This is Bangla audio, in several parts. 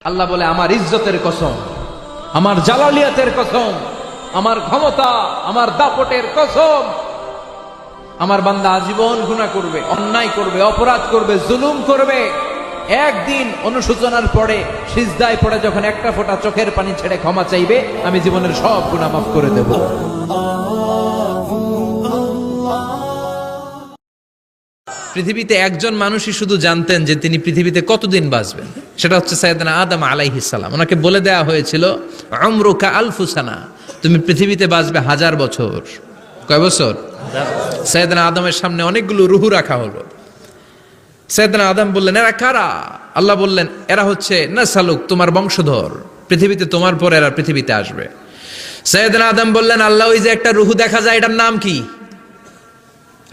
আল্লাহ বলে আমার ইজ্জতের কসম, আমার জালালিয়াতের কসম, আমার ক্ষমতা, আমার দাপটের কসম, আমার বান্দা আজীবন গুনাহ করবে, অন্যায় করবে, অপরাধ করবে, জুলুম করবে, একদিন অনুশোচনার পরে সিজদায় পড়ে যখন একটা ফোঁটা চোখের পানি ছেড়ে ক্ষমা চাইবে, আমি জীবনের সব গুনাহ মাফ করে দেব। পৃথিবীতে একজন মানুষই শুধু জানতেন যে তিনি পৃথিবীতে কতদিন বাঁচবেন, সেটা হচ্ছে সাইয়েদনা আদম আলাইহিস সালাম। ওনাকে বলে দেয়া হয়েছিল উমরুকা আলফু সানা, তুমি পৃথিবীতে বাঁচবে 1000 বছর। কয় বছর? সাইয়েদনা আদমের সামনে অনেকগুলো রূহ রাখা হলো। সাইয়েদনা আদম বললেন, এরা কারা? আল্লাহ বললেন, এরা হচ্ছে নাসালুক, তোমার বংশধর, পৃথিবীতে তোমার পর এরা পৃথিবীতে আসবে। সাইয়েদনা আদম বললেন, আল্লাহ ওই যে একটা রূহ দেখা যায়, এটার নাম কি?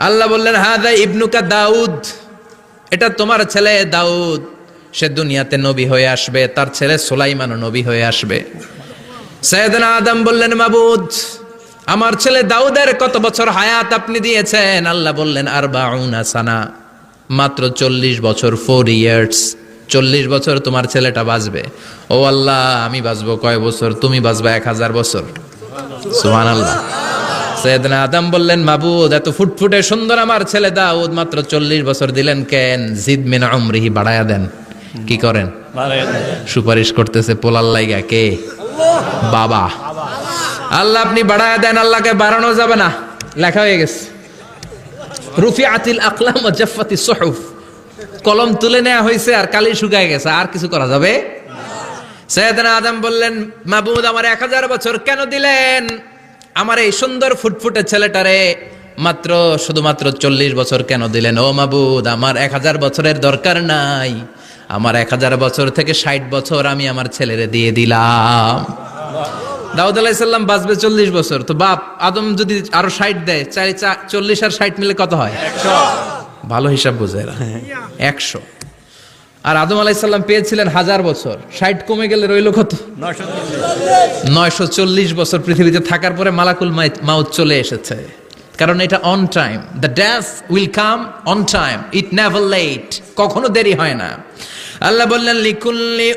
আল্লাহ বললেন, হাদা ইবনুকা দাউদ, এটা তোমার ছেলে দাউদ, সে দুনিয়াতে নবী হয়ে আসবে, তার ছেলে সুলাইমানও নবী হয়ে আসবে। সাইয়েদনা আদম বললেন, মাবুদ, আমার ছেলে দাউদের কত বছর হায়াত আপনি দিয়েছেন? আল্লাহ বললেন, 40 সানা, মাত্র 40 বছর, 4 ইয়ার্স, 40 বছর তোমার ছেলেটা বাঁচবে। ও আল্লাহ, আমি বাঁচবো কয় বছর? তুমি বাঁচবা 1000 বছর। সুবহানাল্লাহ। সাইয়েদনা আদম বললেন, মাবুদ, এত ফুটফুটে সুন্দর আমার ছেলে দাউদ, মাত্র 40 বছর দিলেন কেন? জিদ মিন উমরিহি, বাড়ায়া দেন। কি করেন? সুপারিশ করতেছে পোলার লাইগা কে? বাবা। আল্লাহ আপনি বাড়ায়া দেন। আল্লাহকে বাড়ানো যাবে না, লেখা হয়ে গেছে। রুফিআতিল আকলাম ওয়া জাফফাতিস সুহুফ, কলম তুলে নেওয়া হয়েছে আর কালি শুকায় গেছে, আর কিছু করা যাবে? সাইয়েদনা আদম বললেন, মাবুদ, আমার 1000 বছর কেন দিলেন? আমার এই সুন্দর ফুটফুটে ছেলেটারে মাত্র শুধুমাত্র 40 বছর কেন দিলেন? ও মাবুদ, আমার 1000 বছরের দরকার নাই, আমার 1000 বছর থেকে 60 বছর আমি আমার ছেলেরে দিয়ে দিলাম। দাউদ আলাইহিস সালাম বাঁচবে 40 বছর, তো বাপ আদম যদি আরো 60 দেয়, 40 আর 60 মিলে কত হয়? 100। ভালো হিসাব বোঝে এরা, 100। আর আদম আলাইহিস সালাম পেয়েছিলেন 1000 বছর, 60 কমে গেলে রইল কত? 940 বছর পৃথিবীতে থাকার পরে মালাকুল মাউত চলে এসেছে, কারণ এটা on time. The death will come on time, it never late, কখনো দেরি হয় না। আল্লাহ বললেন, লিকুল্লি